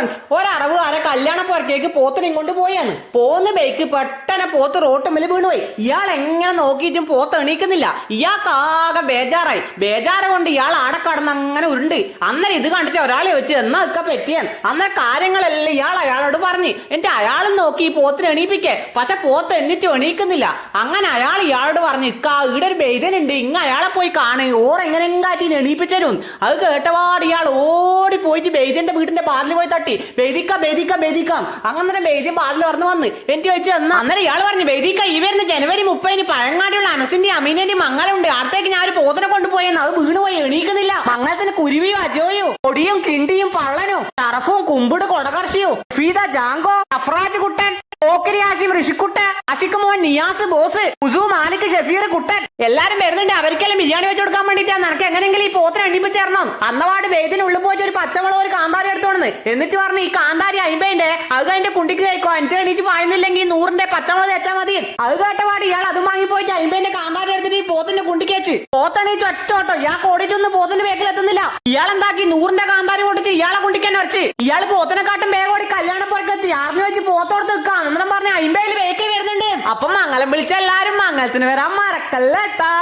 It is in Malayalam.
ഫ്രണ്ട്സ്, ഒരറവുകാരെ കല്യാണ പുറത്തേക്ക് പോത്തിനെ കൊണ്ട് പോയാണ്. പോന്ന ബൈക്ക് പെട്ടെന്ന് പോത്ത് റോട്ടുമ്മിൽ വീണുപോയി. ഇയാൾ എങ്ങനെ നോക്കിയിട്ടും പോത്ത് എണീക്കുന്നില്ല. ഇയാൾക്കാകെ ബേജാറ് കൊണ്ട് ഇയാൾ ആടെ കടന്ന് അങ്ങനെ ഉരുണ്ട്. അന്നേരം ഇത് കണ്ടിട്ട് ഒരാളെ വെച്ച് എന്നാ ഒക്കെ പറ്റിയാൻ. അന്നേരം കാര്യങ്ങളെല്ലാം ഇയാൾ അയാളോട് പറഞ്ഞ് എന്നിട്ട് അയാളും നോക്കി ഈ പോത്തിനെ എണീപ്പിക്കേ. പക്ഷെ പോത്ത് എന്നിട്ടും എണീക്കുന്നില്ല. അങ്ങനെ അയാൾ ഇയാളോട് പറഞ്ഞു, ഇക്കാ ഇവിടെ ഒരു ബെയ്തനുണ്ട്, ഇങ്ങ അയാളെ പോയി കാണ്, ഓർ എങ്ങനെങ്കാറ്റി എണീപ്പിച്ചരും. അത് കേട്ടപാട് ഇയാൾ ഓടി പോയിട്ട് ബെയ്തന്റെ വീടിന്റെ വാതിൽ പോയി തട്ടി, ബെയ്തിക്കാം. അങ്ങനെ ബെയ്തി വാതിൽ പറഞ്ഞു വന്ന് എനിക്ക് വെച്ച് എന്നാ. അന്നേരം ഇയാൾ പറഞ്ഞു, ബെയ്തിക്ക ഈ വരുന്ന ജനുവരി 30 പഴങ്ങാടിയുള്ള അനസിന്റെ അമീനന്റെ മംഗലുണ്ട്, അടുത്തേക്ക് ഞാൻ ഒരു പോത്തിനെ കൊണ്ടുപോയെന്ന്. അത് വീണുപോയി, എണീക്കുന്നില്ല. മംഗലത്തിന് കുരുവിയും അജോയും കൊടിയും കിണ്ടിയും പള്ളനും ടറഫും കുമ്പിട് കൊടകർഷിയും ഫീദ ജാങ്കോ അഫ്രാജ് കുട്ടൻ ഓക്കരി ആഷിം ഋഷിക്കുട്ടൻ ആഷിഖ് മോൻ നിയാസ് ബോസ് ഉസു മാലിക് ഷഫീർ കുട്ടൻ എല്ലാരും വരുന്നുണ്ട്. അവർക്കെല്ലാം ബിരിയാണി വെച്ച് കൊടുക്കാൻ വേണ്ടിട്ടാണ്. നിനക്ക് എങ്ങനെയെങ്കിലും ഈ പോത്തിനെ എണ്ണിപ്പിച്ചേരണം. അന്നവാട് വേദിന് ഉള്ളിൽ പോയിട്ട് ഒരു പച്ചമുളക് ഒരു കാന്താരി എടുത്തോണെന്ന്. എന്നിട്ട് പറഞ്ഞു, ഈ കാന്താരി 50 അത് അതിന്റെ കുണ്ടിക്ക് കഴിക്കോ, എനിക്ക് എണീച്ച് പായുന്നില്ലെങ്കിൽ 100 പച്ചമുളക് വെച്ചാൽ മതി. അത് കേട്ടപാട് ഇയാൾ അത് വാങ്ങി പോയിട്ട് 50 കാന്താരി എടുത്തിട്ട് ഈ പോത്തിന്റെ കുണ്ടിക്ക് വെച്ച് പോത്തെണീച്ച് ഒറ്റോട്ടോ. ഇയാൾക്ക് ഓടിയിട്ടൊന്നും പോത്തിന്റെ ബേക്കിൽ എത്തുന്നില്ല. ഇയാൾ എന്താക്കി 100 കാന്താരി ഓടിച്ച് ഇയാളെ കുണ്ടിക്കാൻ വരച്ച്. ഇയാൾ പോത്തിനെക്കാട്ടും വേഗം ഓടി കല്യാണപ്പുറക്കെത്തി അറിഞ്ഞു വെച്ച് പോത്തോടത്ത് നിൽക്കാം. അന്നേരം പറഞ്ഞ 50 ബേക്കിൽ വരുന്നുണ്ട്. അപ്പം മംഗലം വിളിച്ച എല്ലാരും മംഗലത്തിന് വരാൻ മറക്കല്ലേട്ടാ.